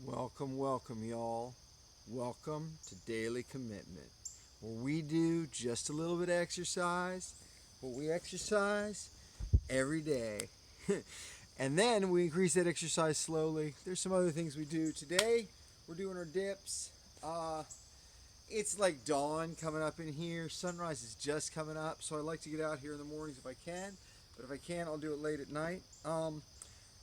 Welcome, welcome, y'all. Welcome to Daily Commitment, where we do just a little bit of exercise, but we exercise every day. And then we increase that exercise slowly. There's some other things we do. Today, we're doing our dips. It's like dawn coming up in here. Sunrise is just coming up, so I like to get out here in the mornings if I can. But if I can't, I'll do it late at night.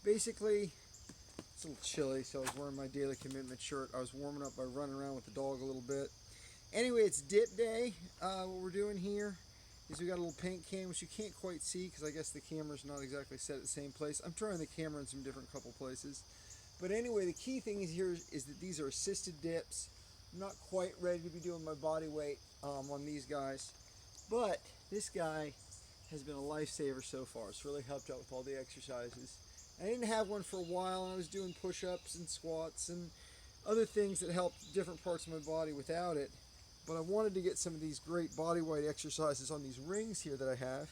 Basically, it's a little chilly, so I was wearing my Daily Commitment shirt. I was warming up by running around with the dog a little bit. Anyway, it's dip day. What we're doing here is we got a little paint can, which you can't quite see because I guess the camera's not exactly set at the same place. I'm trying the camera in some different couple places. But anyway, the key thing is here is that these are assisted dips. I'm not quite ready to be doing my body weight on these guys. But this guy has been a lifesaver so far. It's really helped out with all the exercises. I didn't have one for a while, and I was doing push-ups and squats and other things that helped different parts of my body without it. But I wanted to get some of these great body weight exercises on these rings here that I have.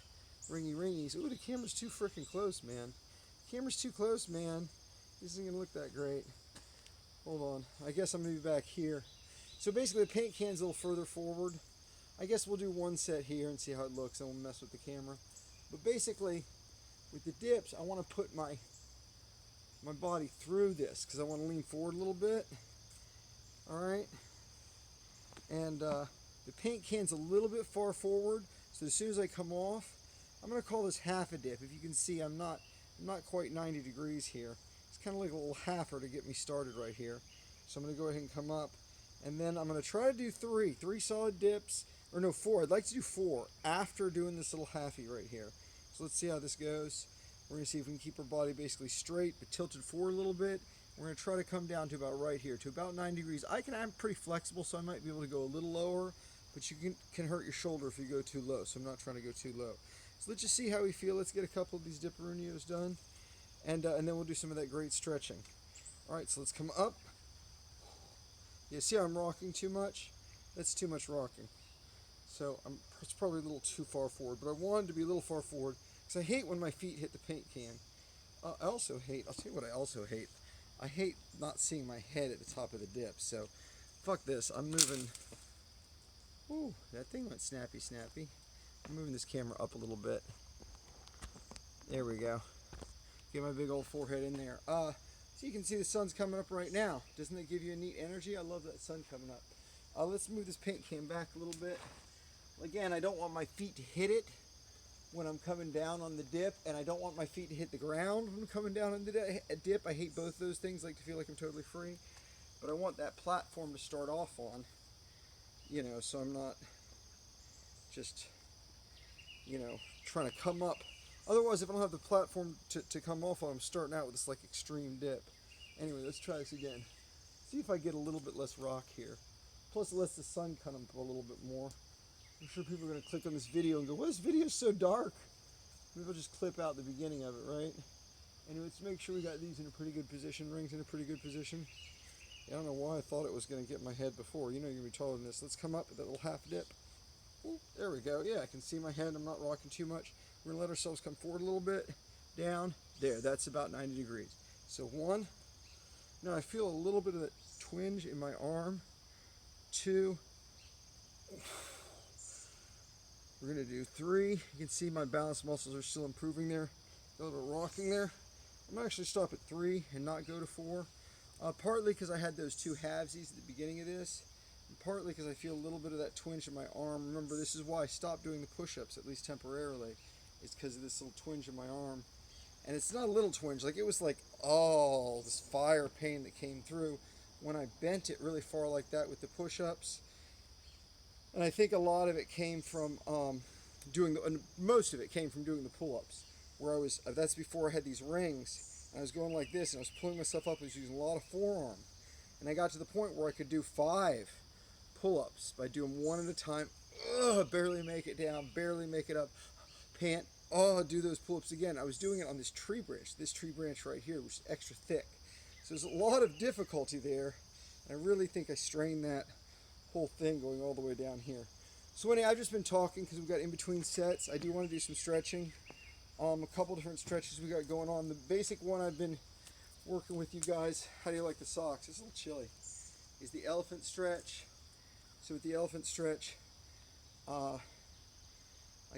Ringies. Ooh, the camera's too freaking close, man. The camera's too close, man. This isn't going to look that great. Hold on. I guess I'm going to be back here. So basically the paint can's a little further forward. I guess we'll do one set here and see how it looks, and we'll mess with the camera. But basically, with the dips, I want to put my body through this because I want to lean forward a little bit. Alright? And the paint can's a little bit far forward, so as soon as I come off, I'm going to call this half a dip. If you can see, I'm not quite 90 degrees here. It's kind of like a little halfer to get me started right here. So I'm going to go ahead and come up, and then I'm going to try to do three solid dips, or no, four. I'd like to do four after doing this little halfie right here. So let's see how this goes. We're going to see if we can keep our body basically straight but tilted forward a little bit. We're going to try to come down to about right here, to about 90 degrees. I'm pretty flexible, so I might be able to go a little lower, but you can hurt your shoulder if you go too low, so I'm not trying to go too low. So let's just see how we feel. Let's get a couple of these dipperunios done, and then we'll do some of that great stretching. All right, so let's come up. Yeah, see how I'm rocking too much? That's too much rocking. So it's probably a little too far forward, but I wanted to be a little far forward because I hate when my feet hit the paint can. I'll tell you what I also hate. I hate not seeing my head at the top of the dip, so fuck this. I'm moving. Ooh, that thing went snappy. I'm moving this camera up a little bit. There we go. Get my big old forehead in there. So you can see the sun's coming up right now. Doesn't that give you a neat energy? I love that sun coming up. Let's move this paint can back a little bit. Again, I don't want my feet to hit it when I'm coming down on the dip, and I don't want my feet to hit the ground when I'm coming down on the dip. I hate both those things. I like to feel like I'm totally free, but I want that platform to start off on, so I'm not just, trying to come up. Otherwise, if I don't have the platform to come off on, I'm starting out with this like extreme dip. Anyway, let's try this again. See if I get a little bit less rock here. Plus, it lets the sun come up a little bit more. I'm sure people are going to click on this video and go, well, this video is so dark. Maybe I'll just clip out the beginning of it, right? Anyway, let's make sure we got these in a pretty good position, rings in a pretty good position. Yeah, I don't know why I thought it was going to get my head before. You're going to be taller than this. Let's come up with that little half dip. Ooh, there we go. Yeah, I can see my head. I'm not rocking too much. We're going to let ourselves come forward a little bit. Down. There. That's about 90 degrees. So one. Now I feel a little bit of that twinge in my arm. Two. We're going to do three. You can see my balance muscles are still improving there. A little bit rocking there. I'm going to actually stop at three and not go to four. Partly because I had those two halvesies at the beginning of this. And partly because I feel a little bit of that twinge in my arm. Remember, this is why I stopped doing the push-ups, at least temporarily. It's because of this little twinge in my arm. And it's not a little twinge. Like, it was like, oh, this fire pain that came through when I bent it really far like that with the push-ups. And I think a lot of it came from most of it came from doing the pull-ups, where that's before I had these rings, and I was going like this, and I was pulling myself up, I was using a lot of forearm, and I got to the point where I could do 5 pull-ups by doing one at a time. Barely make it down, barely make it up, pant, do those pull-ups again. I was doing it on this tree branch right here, which is extra thick, so there's a lot of difficulty there, and I really think I strained that whole thing going all the way down here. So anyway, I've just been talking because we've got in between sets. I do want to do some stretching. A couple different stretches we got going on. The basic one I've been working with you guys. How do you like the socks? It's a little chilly. Is the elephant stretch. So with the elephant stretch, I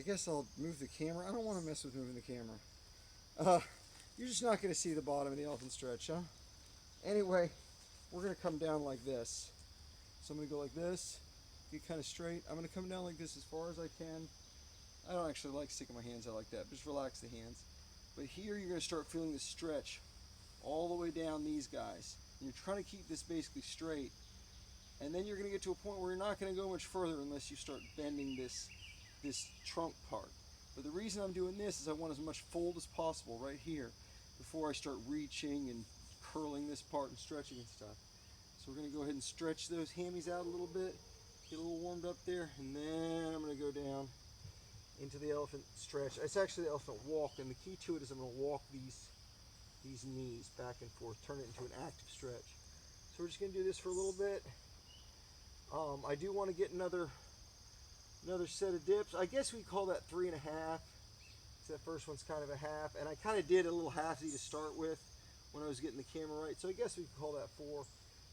guess I'll move the camera. I don't want to mess with moving the camera. You're just not going to see the bottom of the elephant stretch, huh? Anyway, we're going to come down like this. So I'm going to go like this, get kind of straight. I'm going to come down like this as far as I can. I don't actually like sticking my hands out like that. Just relax the hands. But here you're going to start feeling the stretch all the way down these guys. And you're trying to keep this basically straight. And then you're going to get to a point where you're not going to go much further unless you start bending this trunk part. But the reason I'm doing this is I want as much fold as possible right here before I start reaching and curling this part and stretching and stuff. So we're going to go ahead and stretch those hammies out a little bit, get a little warmed up there, and then I'm going to go down into the elephant stretch. It's actually the elephant walk, and the key to it is I'm going to walk these knees back and forth, turn it into an active stretch. So we're just going to do this for a little bit. I do want to get another set of dips. I guess we call that 3.5. So that first one's kind of a half, and I kind of did a little halfsy to start with when I was getting the camera right. So I guess we could call that 4.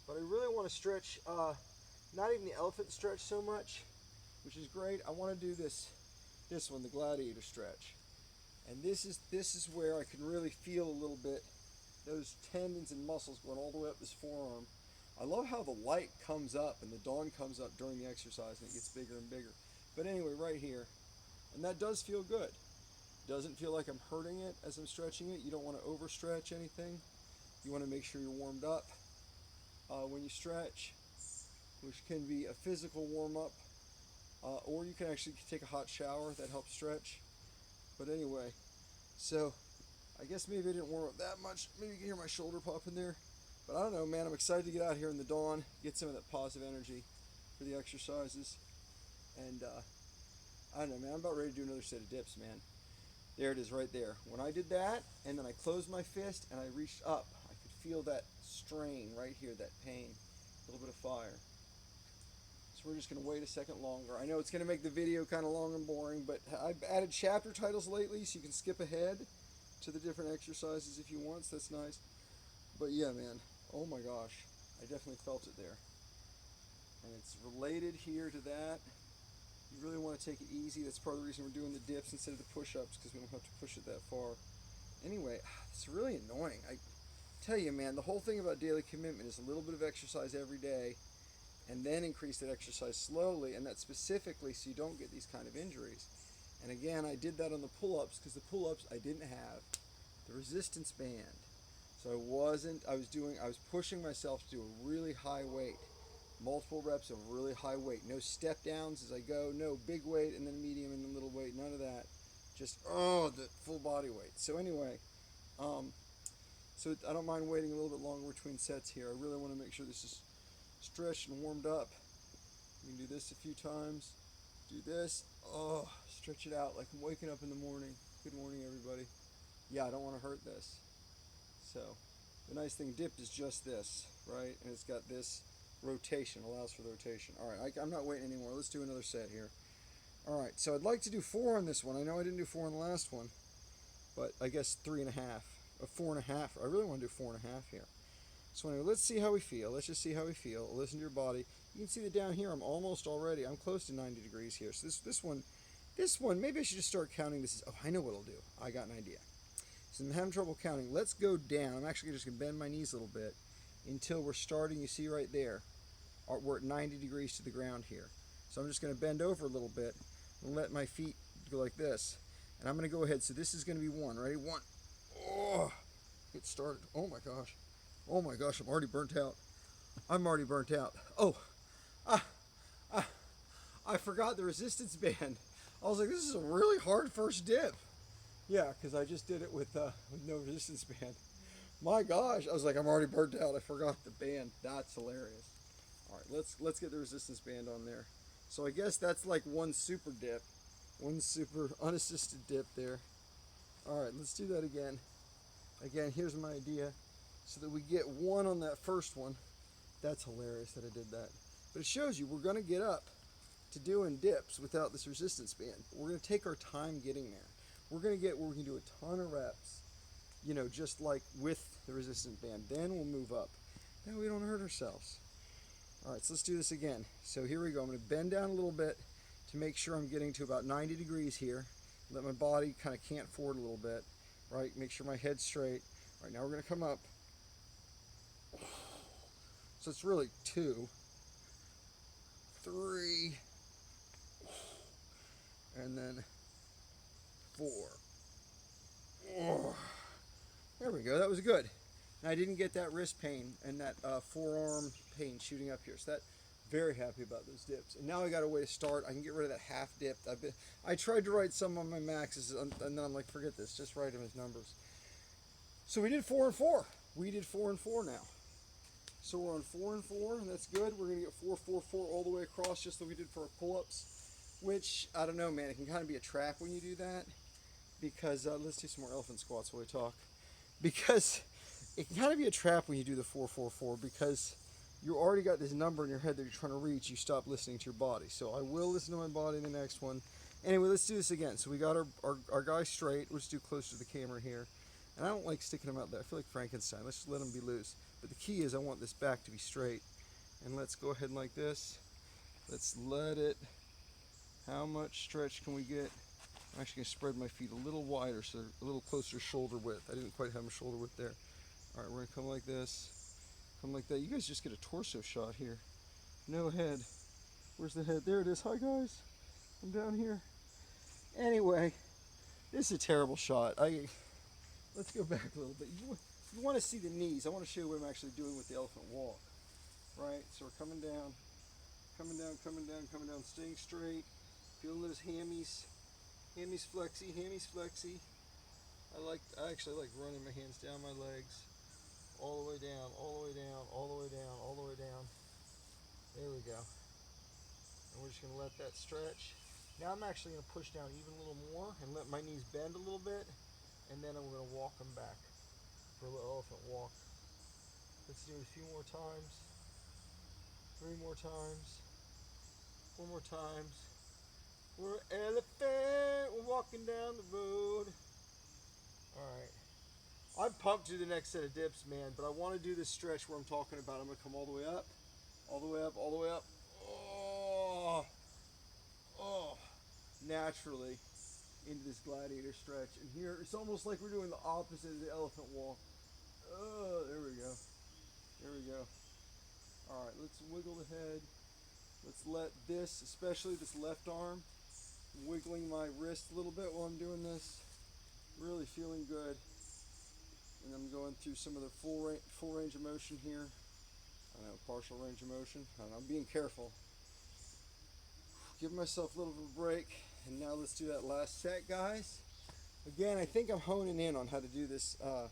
But I really want to stretch, not even the elephant stretch so much, which is great. I want to do this one, the Gladiator Stretch. And this is where I can really feel a little bit those tendons and muscles going all the way up this forearm. I love how the light comes up and the dawn comes up during the exercise and it gets bigger and bigger. But anyway, right here, and that does feel good. Doesn't feel like I'm hurting it as I'm stretching it. You don't want to overstretch anything. You want to make sure you're warmed up when you stretch, which can be a physical warm-up, or you can actually take a hot shower. That helps stretch. But anyway, so I guess maybe I didn't warm up that much. Maybe you can hear my shoulder pop in there. But I don't know, man. I'm excited to get out here in the dawn, get some of that positive energy for the exercises. And I don't know, man. I'm about ready to do another set of dips, man. There it is right there. When I did that, and then I closed my fist and I reached up, I could feel that strain right here, that pain, a little bit of fire. So we're just going to wait a second longer. I know it's going to make the video kind of long and boring, but I've added chapter titles lately so you can skip ahead to the different exercises if you want, so that's nice. But yeah, man, oh my gosh, I definitely felt it there. And it's related here to that. You really want to take it easy. That's part of the reason we're doing the dips instead of the push-ups, because we don't have to push it that far. Anyway, it's really annoying. I tell you, man, the whole thing about daily commitment is a little bit of exercise every day and then increase that exercise slowly, and that's specifically so you don't get these kind of injuries. And again, I did that on the pull-ups because the pull-ups I didn't have the resistance band. So I was pushing myself to do a really high weight. Multiple reps of really high weight. No step downs as I go. No big weight and then medium and then little weight. None of that. Just, the full body weight. So anyway, so I don't mind waiting a little bit longer between sets here. I really want to make sure this is stretched and warmed up. You can do this a few times. Do this. Stretch it out like I'm waking up in the morning. Good morning, everybody. Yeah, I don't want to hurt this. So the nice thing, dipped is just this, right? And it's got this rotation, allows for the rotation. All right, I'm not waiting anymore. Let's do another set here. All right, so I'd like to do 4 on this one. I know I didn't do 4 on the last one, but I guess 3.5, 4.5. I really want to do 4.5 here. So anyway, let's see how we feel. Let's just see how we feel. Listen to your body. You can see that down here, I'm close to 90 degrees here. So this one, maybe I should just start counting this. I know what I'll do. I got an idea. So I'm having trouble counting. Let's go down. I'm actually just going to bend my knees a little bit until we're starting, you see right there, we're at 90 degrees to the ground here. So I'm just going to bend over a little bit and let my feet go like this. And I'm going to go ahead. So this is going to be 1. Ready? 1. Oh, get started. Oh my gosh. Oh my gosh, I'm already burnt out. Oh, I forgot the resistance band. I was like, this is a really hard first dip. Yeah, because I just did it with no resistance band. My gosh, I was like, I'm already burnt out. I forgot the band. That's hilarious. All right, let's get the resistance band on there. So I guess that's like one super dip, one super unassisted dip there. All right, let's do that again. Again, here's my idea. So that we get 1 on that first one. That's hilarious that I did that. But it shows you we're going to get up to doing dips without this resistance band. But we're going to take our time getting there. We're going to get where we can do a ton of reps just like with the resistance band. Then we'll move up. Then we don't hurt ourselves. All right, so let's do this again. So here we go. I'm going to bend down a little bit to make sure I'm getting to about 90 degrees here. Let my body kind of cant forward a little bit, right? Make sure my head's straight. All right, now we're going to come up. So it's really 2, 3, and then 4. There we go. That was good. And I didn't get that wrist pain and that forearm pain shooting up here. So that, very happy about those dips. And now I got a way to start. I can get rid of that half dip. I tried to write some on my maxes, and then I'm like, forget this. Just write them as numbers. So we did 4 and 4. We did 4 and 4 now. So we're on 4 and 4, and that's good. We're going to get 4, 4, 4 all the way across, just like we did for our pull-ups. Which, I don't know, man. It can kind of be a trap when you do that. Because, let's do some more elephant squats while we talk. Because it can kind of be a trap when you do the 4, 4, 4. Because you already got this number in your head that you're trying to reach. You stop listening to your body. So I will listen to my body in the next one. Anyway, let's do this again. So we got our guy straight. Let's do close to the camera here. And I don't like sticking them out there. I feel like Frankenstein. Let's just let them be loose. But the key is I want this back to be straight. And let's go ahead and like this. Let's let it. How much stretch can we get? I'm actually going to spread my feet a little wider, so they're a little closer to shoulder width. I didn't quite have my shoulder width there. All right, we're going to come like this. Come like that. You guys just get a torso shot here. No head. Where's the head? There it is. Hi, guys. I'm down here. Anyway, this is a terrible shot. Let's go back a little bit. You want to see the knees. I want to show you what I'm actually doing with the elephant walk. Right? So we're coming down, coming down, coming down, coming down, staying straight. Feeling those hammies. Hammies flexy, hammies flexy. I actually like running my hands down my legs. All the way down, all the way down, all the way down, all the way down. There we go. And we're just going to let that stretch. Now I'm actually going to push down even a little more and let my knees bend a little bit. And then I'm going to walk them back for a little elephant walk. Let's do it a few more times. 3 more times. 4 more times. We're elephant. We're walking down the road. Alright. I'm pumped to do the next set of dips, man. But I want to do this stretch where I'm talking about. I'm going to come all the way up. All the way up. All the way up. Oh. Oh. Naturally. Into this gladiator stretch. And here, it's almost like we're doing the opposite of the elephant walk. Oh, there we go. There we go. Alright, let's wiggle the head. Let's let this, especially this left arm, wiggling my wrist a little bit while I'm doing this. Really feeling good. And I'm going through some of the full range of motion here. I don't know, partial range of motion. I don't know, I'm being careful. Give myself a little bit of a break. And now let's do that last set, guys. Again, I think I'm honing in on how to do this a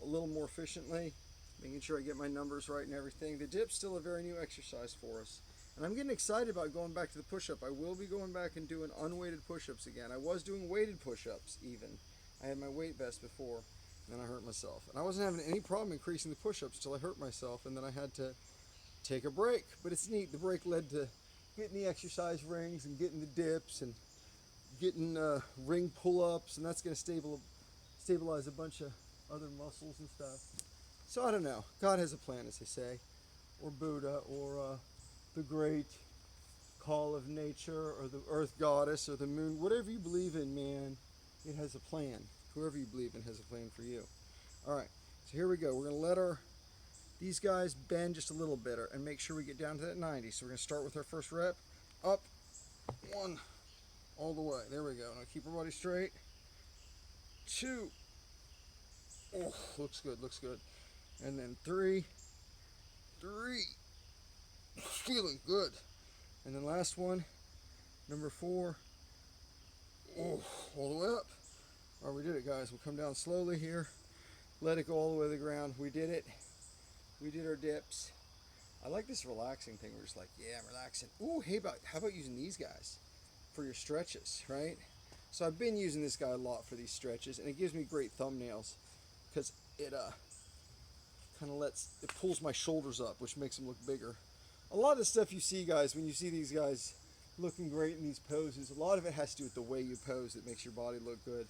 little more efficiently. Making sure I get my numbers right and everything. The dip's still a very new exercise for us. And I'm getting excited about going back to the push-up. I will be going back and doing unweighted push-ups again. I was doing weighted push-ups even. I had my weight vest before, and then I hurt myself. And I wasn't having any problem increasing the push-ups until I hurt myself, and then I had to take a break. But it's neat. The break led to getting the exercise rings and getting the dips and getting ring pull-ups, and that's going to stabilize a bunch of other muscles and stuff. So I don't know. God has a plan, as they say. Or Buddha, or the great call of nature, or the earth goddess, or the moon. Whatever you believe in, man, it has a plan. Whoever you believe in has a plan for you. Alright, so here we go. We're going to let these guys bend just a little bit and make sure we get down to that 90. So we're going to start with our first rep. Up. 1. All the way. There we go. Now keep our body straight. 2. Oh, looks good, looks good. And then 3. Feeling good. And then last one, number 4. Oh, all the way up. All right, we did it, guys. We'll come down slowly here. Let it go all the way to the ground. We did it. We did our dips. I like this relaxing thing. We're just like, yeah, I'm relaxing. Ooh, hey, how about using these guys for your stretches, right? So I've been using this guy a lot for these stretches, and it gives me great thumbnails because it kind of it pulls my shoulders up, which makes them look bigger. A lot of the stuff you see, guys, when you see these guys looking great in these poses, a lot of it has to do with the way you pose that makes your body look good.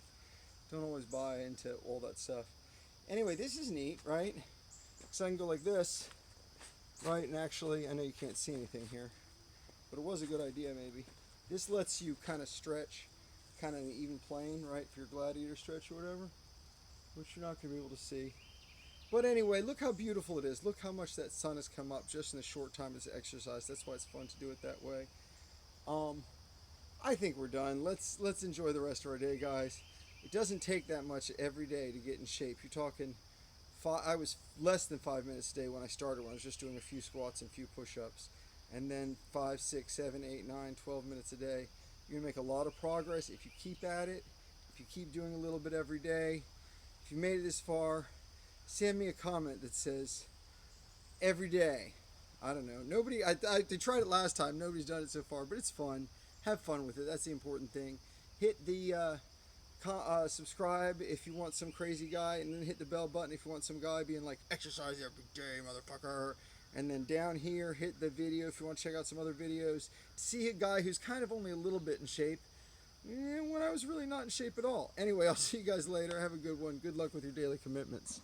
Don't always buy into all that stuff. Anyway, this is neat, right? So I can go like this, right? And actually, I know you can't see anything here, but it was a good idea maybe. This lets you kind of stretch, kind of an even plane, right? For your Gladiator Stretch or whatever, which you're not going to be able to see. But anyway, look how beautiful it is. Look how much that sun has come up just in a short time as exercise. That's why it's fun to do it that way. I think we're done. Let's enjoy the rest of our day, guys. It doesn't take that much every day to get in shape. You're talking I was less than 5 minutes a day when I started, when I was just doing a few squats and a few push-ups. And then 5, 6, 7, 8, 9, 12 minutes a day. You're gonna make a lot of progress if you keep at it, if you keep doing a little bit every day. If you made it this far, send me a comment that says every day. I don't know. They tried it last time. Nobody's done it so far, but it's fun. Have fun with it. That's the important thing. Hit the subscribe if you want some crazy guy, and then hit the bell button if you want some guy being like, exercise every day, motherfucker. And then down here, hit the video if you want to check out some other videos. See a guy who's kind of only a little bit in shape when I was really not in shape at all. Anyway, I'll see you guys later. Have a good one. Good luck with your daily commitments.